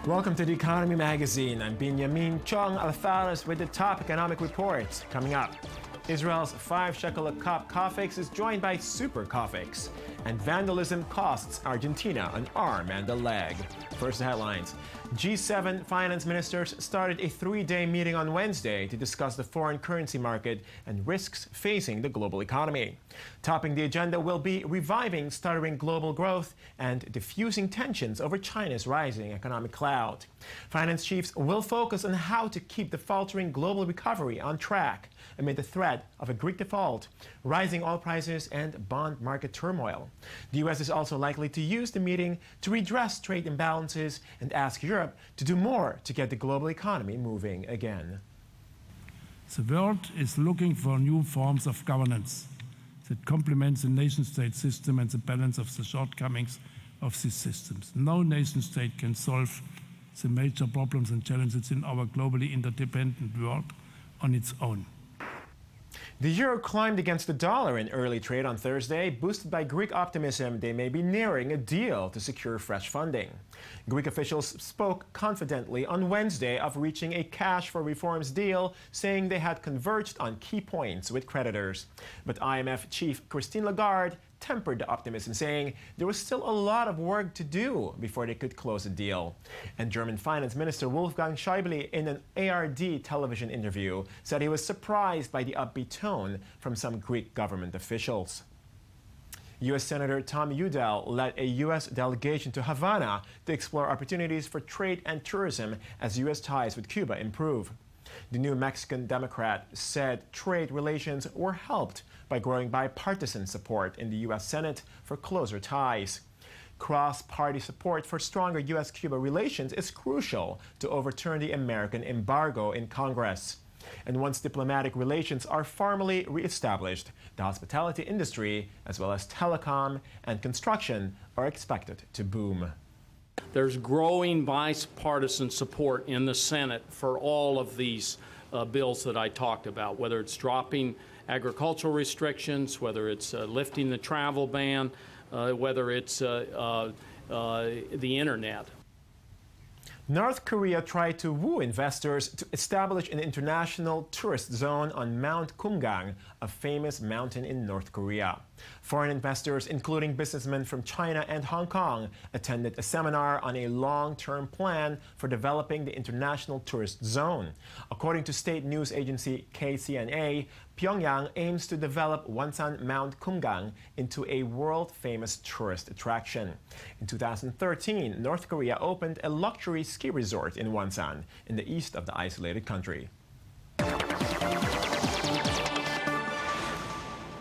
Welcome to The Economy Magazine. I'm Benjamin Chong Alfares with the top economic reports. Coming up, Israel's 5 shekel a cup Cofix is joined by Super Cofix. And vandalism costs Argentina an arm and a leg. First, the headlines. G7 finance ministers started a 3-day meeting on Wednesday to discuss the foreign currency market and risks facing the global economy. Topping the agenda will be reviving stuttering global growth and diffusing tensions over China's rising economic cloud. Finance chiefs will focus on how to keep the faltering global recovery on track amid the threat of a Greek default, rising oil prices, and bond market turmoil. The U.S. is also likely to use the meeting to redress trade imbalances and ask Europe to do more to get the global economy moving again. The world is looking for new forms of governance that complements the nation-state system and the balance of the shortcomings of these systems. No nation-state can solve the major problems and challenges in our globally interdependent world on its own. The euro climbed against the dollar in early trade on Thursday, boosted by Greek optimism they may be nearing a deal to secure fresh funding. Greek officials spoke confidently on Wednesday of reaching a cash for reforms deal, saying they had converged on key points with creditors. But IMF chief Christine Lagarde tempered the optimism, saying there was still a lot of work to do before they could close a deal. And German Finance Minister Wolfgang Schäuble, in an ARD television interview, said he was surprised by the upbeat tone from some Greek government officials. U.S. Senator Tom Udall led a U.S. delegation to Havana to explore opportunities for trade and tourism as U.S. ties with Cuba improve. The New Mexican Democrat said trade relations were helped by growing bipartisan support in the U.S. Senate for closer ties. Cross-party support for stronger U.S.-Cuba relations is crucial to overturn the American embargo in Congress. And once diplomatic relations are formally reestablished, the hospitality industry, as well as telecom and construction, are expected to boom. There's growing bipartisan support in the Senate for all of these bills that I talked about, whether it's dropping agricultural restrictions, whether it's lifting the travel ban, whether it's the internet. North Korea tried to woo investors to establish an international tourist zone on Mount Kumgang, a famous mountain in North Korea. Foreign investors, including businessmen from China and Hong Kong, attended a seminar on a long-term plan for developing the international tourist zone. According to state news agency KCNA, Pyongyang aims to develop Wonsan Mount Kumgang into a world-famous tourist attraction. In 2013, North Korea opened a luxury ski resort in Wonsan, in the east of the isolated country.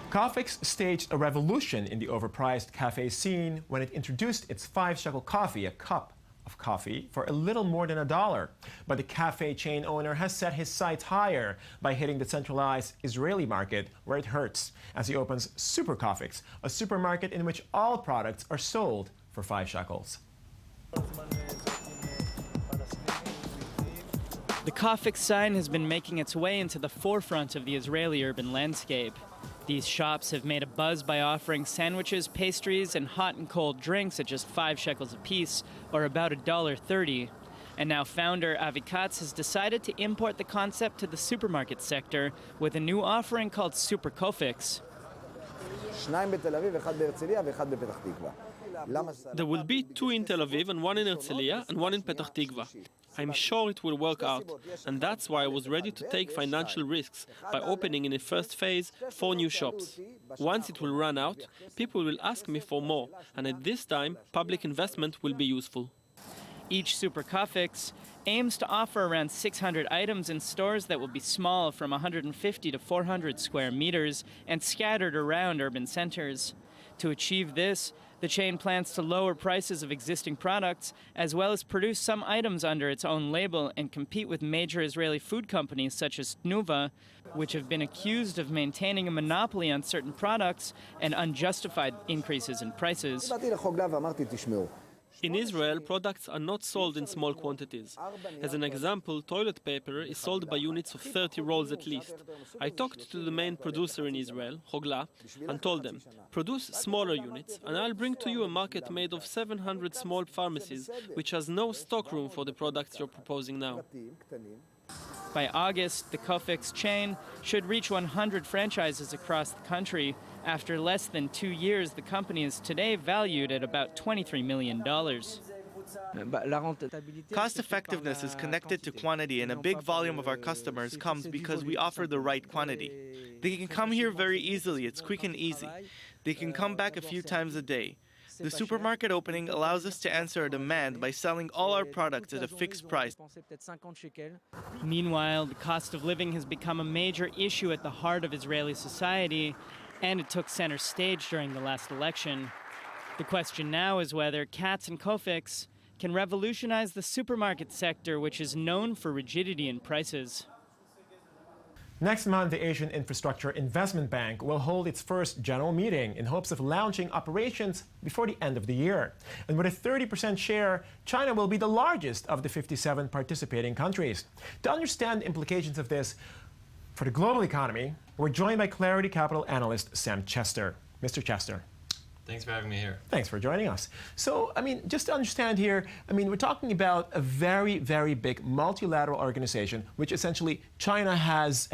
Cofix staged a revolution in the overpriced cafe scene when it introduced its 5 shekel coffee, a cup of coffee, for a little more than $1. But the cafe chain owner has set his sights higher by hitting the centralized Israeli market where it hurts, as he opens Super Cofix, a supermarket in which all products are sold for 5 shekels. The Cofix sign has been making its way into the forefront of the Israeli urban landscape. These shops have made a buzz by offering sandwiches, pastries, and hot and cold drinks at just 5 shekels apiece, or about $1.30. And now founder Avi Katz has decided to import the concept to the supermarket sector with a new offering called Super Cofix. There will be 2 in Tel Aviv and 1 in Herzliya and 1 in Petach Tikva. I'm sure it will work out, and that's why I was ready to take financial risks by opening in a first phase 4 new shops. Once it will run out, people will ask me for more, and at this time, public investment will be useful. Each Super Cofix aims to offer around 600 items in stores that will be small, from 150 to 400 square meters, and scattered around urban centers. To achieve this, the chain plans to lower prices of existing products, as well as produce some items under its own label and compete with major Israeli food companies such as Tnuva, which have been accused of maintaining a monopoly on certain products and unjustified increases in prices. In Israel, products are not sold in small quantities. As an example, toilet paper is sold by units of 30 rolls at least. I talked to the main producer in Israel, Hogla, and told them, produce smaller units, and I'll bring to you a market made of 700 small pharmacies, which has no stockroom for the products you're proposing now. By August, the Cofix chain should reach 100 franchises across the country. After less than 2 years, the company is today valued at about $23 million. Cost effectiveness is connected to quantity, and a big volume of our customers comes because we offer the right quantity. They can come here very easily, it's quick and easy. They can come back a few times a day. The supermarket opening allows us to answer a demand by selling all our products at a fixed price. Meanwhile, the cost of living has become a major issue at the heart of Israeli society, and it took center stage during the last election. The question now is whether Katz and Cofix can revolutionize the supermarket sector, which is known for rigidity in prices. Next month, the Asian Infrastructure Investment Bank will hold its first general meeting in hopes of launching operations before the end of the year. And with a 30% share, China will be the largest of the 57 participating countries. To understand the implications of this for the global economy, we're joined by Clarity Capital analyst Sam Chester. Mr. Chester. Thanks for having me here. Thanks for joining us. So, just to understand here, we're talking about a very, very big multilateral organization, which essentially China has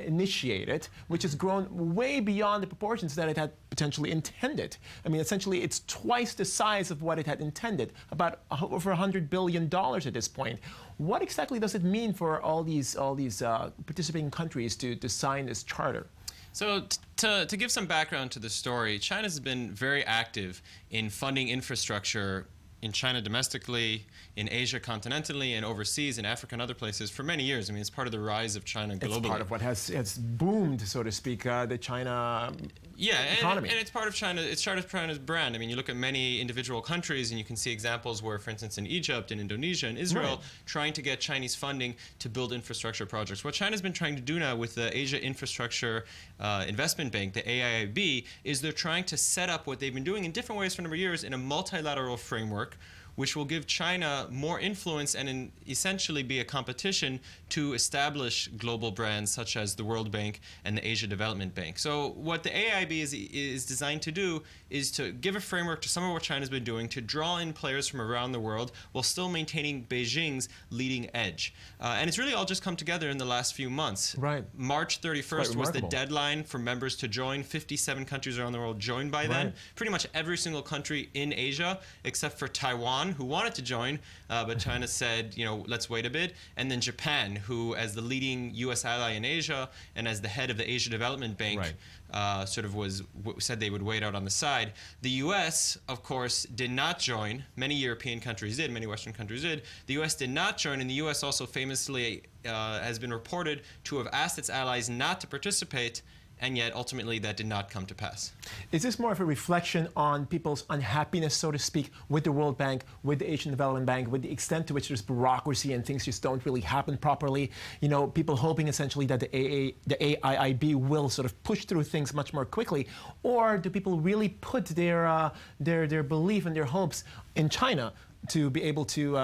initiated, which has grown way beyond the proportions that it had potentially intended. Essentially, it's twice the size of what it had intended, about over $100 billion at this point. What exactly does it mean for all these participating countries to sign this charter? So to give some background to the story, China has been very active in funding infrastructure in China domestically, in Asia continentally, and overseas in Africa and other places for many years. It's part of the rise of China globally. It's part of what has boomed, so to speak, the China economy. And it's part of China. It's part of China's brand. You look at many individual countries, and you can see examples where, for instance, in Egypt, in Indonesia, and Israel, trying to get Chinese funding to build infrastructure projects. What China's been trying to do now with the Asia Infrastructure Investment Bank, the AIIB, is they're trying to set up what they've been doing in different ways for a number of years in a multilateral framework, which will give China more influence and essentially be a competition to establish global brands such as the World Bank and the Asia Development Bank. So what the AIIB is designed to do is to give a framework to some of what China's been doing, to draw in players from around the world while still maintaining Beijing's leading edge. And it's really all just come together in the last few months. Right. March 31st was the deadline for members to join. 57 countries around the world joined by then. Pretty much every single country in Asia, except for Taiwan, who wanted to join, but China said, let's wait a bit. And then Japan, who, as the leading U.S. ally in Asia and as the head of the Asia Development Bank, said they would wait out on the side. The U.S., of course, did not join. Many European countries did. Many Western countries did. The U.S. did not join, and the U.S. also famously has been reported to have asked its allies not to participate, and yet ultimately that did not come to pass. Is this more of a reflection on people's unhappiness, so to speak, with the World Bank, with the Asian Development Bank, with the extent to which there's bureaucracy and things just don't really happen properly? People hoping essentially that the AIIB will sort of push through things much more quickly, or do people really put their belief and their hopes in China to be able to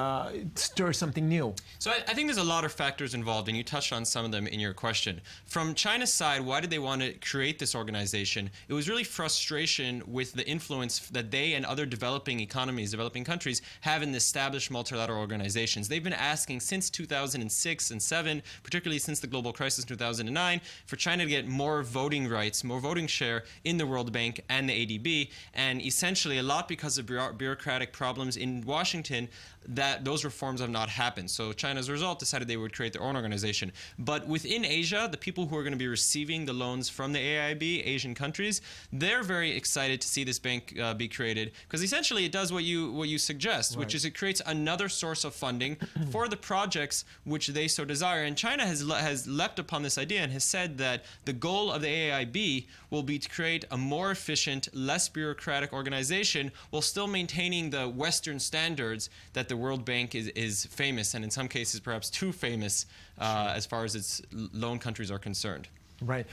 stir something new? So I think there's a lot of factors involved, and you touched on some of them in your question. From China's side, why did they want to create this organization? It was really frustration with the influence that they and other developing economies, developing countries, have in the established multilateral organizations. They've been asking since 2006 and 7, particularly since the global crisis in 2009, for China to get more voting rights, more voting share in the World Bank and the ADB, and essentially a lot because of bureaucratic problems in Washington, that those reforms have not happened. So China, as a result, decided they would create their own organization. But within Asia, the people who are going to be receiving the loans from the AIIB, Asian countries, they're very excited to see this bank be created, because essentially it does what you suggest, which is it creates another source of funding for the projects which they so desire. And China has leapt upon this idea and has said that the goal of the AIIB will be to create a more efficient, less bureaucratic organization while still maintaining the Western standards that the World Bank is famous, and in some cases perhaps too famous as far as its loan countries are concerned. Right.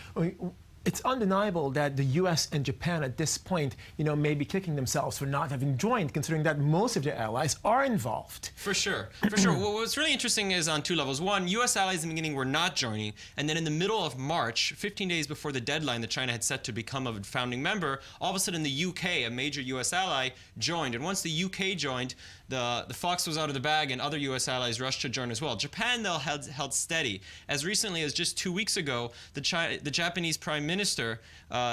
It's undeniable that the U.S. and Japan at this point, may be kicking themselves for not having joined, considering that most of their allies are involved. For sure, for sure. What's really interesting is on two levels. One, U.S. allies in the beginning were not joining, and then in the middle of March, 15 days before the deadline that China had set to become a founding member, all of a sudden the U.K., a major U.S. ally, joined. And once the U.K. joined, the fox was out of the bag, and other U.S. allies rushed to join as well. Japan, though, held steady. As recently as just 2 weeks ago, the Japanese Prime Minister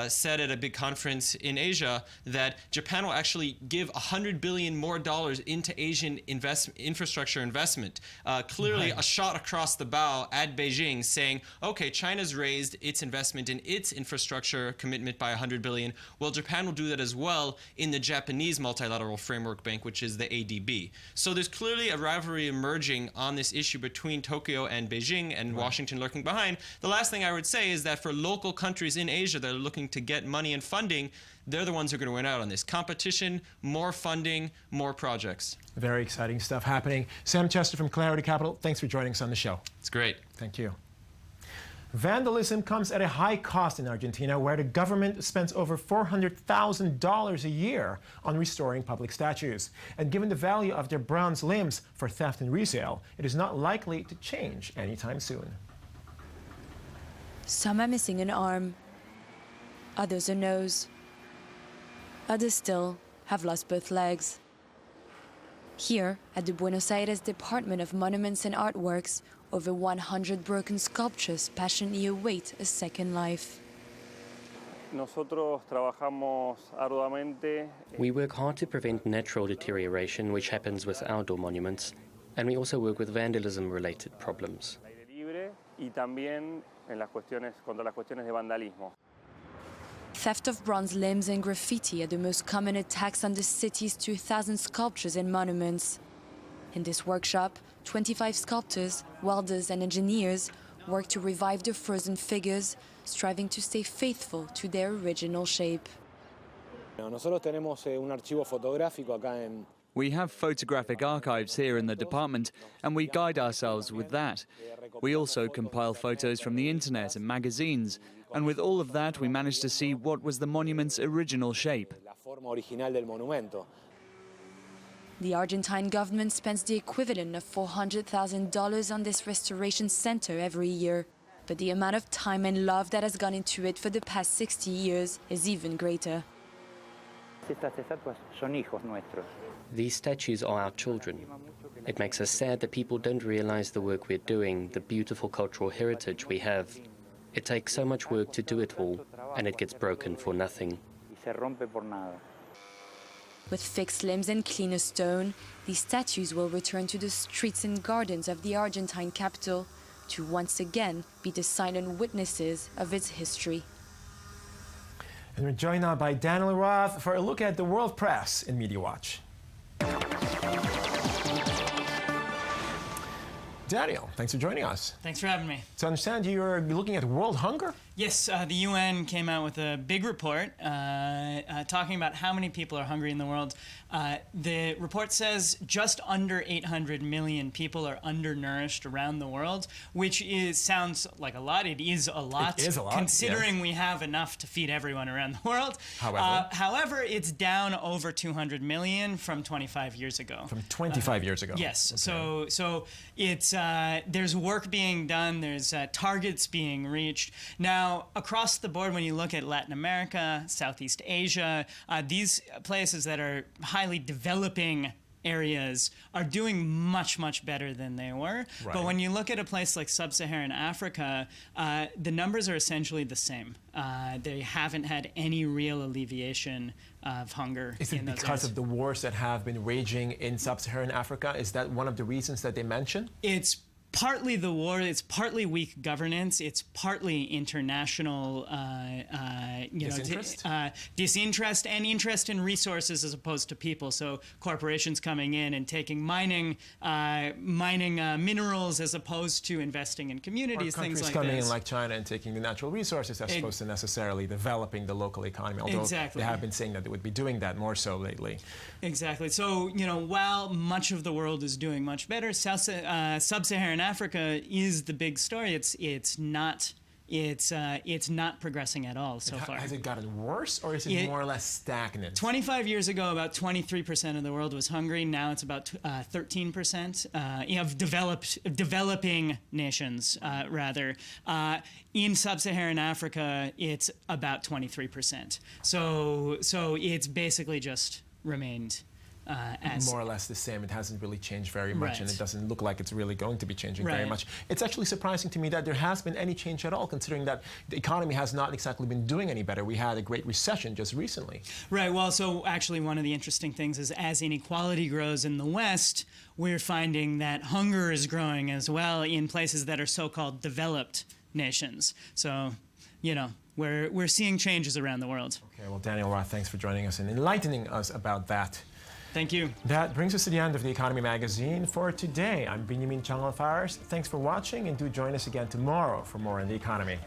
said at a big conference in Asia that Japan will actually give $100 billion more into Asian infrastructure investment. Clearly a shot across the bow at Beijing, saying, okay, China's raised its investment in its infrastructure commitment by $100 billion. Well, Japan will do that as well in the Japanese Multilateral Framework Bank, which is the ADB. So there's clearly a rivalry emerging on this issue between Tokyo and Beijing, and Washington lurking behind. The last thing I would say is that for local countries in Asia that are looking to get money and funding, they're the ones who are going to win out on this. Competition, more funding, more projects. Very exciting stuff happening. Sam Chester from Clarity Capital, thanks for joining us on the show. It's great. Thank you. Vandalism comes at a high cost in Argentina, where the government spends over $400,000 a year on restoring public statues. And given the value of their bronze limbs for theft and resale, it is not likely to change anytime soon. Some are missing an arm, others a nose, others still have lost both legs. Here, at the Buenos Aires Department of Monuments and Artworks, over 100 broken sculptures passionately await a second life. We work hard to prevent natural deterioration, which happens with outdoor monuments, and we also work with vandalism-related problems. Theft of bronze limbs and graffiti are the most common attacks on the city's 2,000 sculptures and monuments. In this workshop, 25 sculptors, welders and engineers work to revive the frozen figures, striving to stay faithful to their original shape. We have photographic archives here in the department, and we guide ourselves with that. We also compile photos from the internet and magazines, and with all of that we managed to see what was the monument's original shape. The Argentine government spends the equivalent of $400,000 on this restoration center every year. But the amount of time and love that has gone into it for the past 60 years is even greater. These statues are our children. It makes us sad that people don't realize the work we're doing, the beautiful cultural heritage we have. It takes so much work to do it all, and it gets broken for nothing. With fixed limbs and cleaner stone, these statues will return to the streets and gardens of the Argentine capital to once again be the silent witnesses of its history. And we're joined now by Daniel Roth for a look at the world press in Media Watch. Daniel, thanks for joining us. Thanks for having me. So I understand you're looking at world hunger? Yes, the UN came out with a big report talking about how many people are hungry in the world. The report says just under 800 million people are undernourished around the world, which sounds like a lot. It is a lot. It is a lot, considering yes. we have enough to feed everyone around the world. However, it's down over 200 million from 25 years ago. From 25 years ago. Yes. Okay. So it's there's work being done. There's targets being reached. Now, across the board, when you look at Latin America, Southeast Asia, these places that are highly developing areas are doing much, much better than they were. Right. But when you look at a place like Sub-Saharan Africa, the numbers are essentially the same. They haven't had any real alleviation of hunger. Is it because of the wars that have been raging in Sub-Saharan Africa? Is that one of the reasons that they mention? It's partly the war, it's partly weak governance, it's partly international disinterest and interest in resources as opposed to people. So corporations coming in and taking mining minerals as opposed to investing in communities, or things like coming this. in like China and taking the natural resources as opposed to necessarily developing the local economy, although Exactly. they have been saying that they would be doing that more so lately. Exactly. So, while much of the world is doing much better, Sub-Saharan Africa is the big story. It's not it's not progressing at all so far. Has it gotten worse, or is it more or less stagnant? 25 years ago, about 23% of the world was hungry. Now it's about 13%. Of developing nations, rather. In sub-Saharan Africa, it's about 23%. So it's basically just remained as more or less the same. It hasn't really changed very much, Right. and it doesn't look like it's really going to be changing very Right. much. It's actually surprising to me that there has been any change at all, considering that the economy has not exactly been doing any better. We had a great recession just recently. Right. Well, so actually one of the interesting things is as inequality grows in the West, we're finding that hunger is growing as well in places that are so-called developed nations. So, we're seeing changes around the world. Okay, well, Daniel Roth, thanks for joining us and enlightening us about that. Thank you. That brings us to the end of the Economy Magazine for today. I'm Benjamin Changalfares. Thanks for watching, and do join us again tomorrow for more on the economy.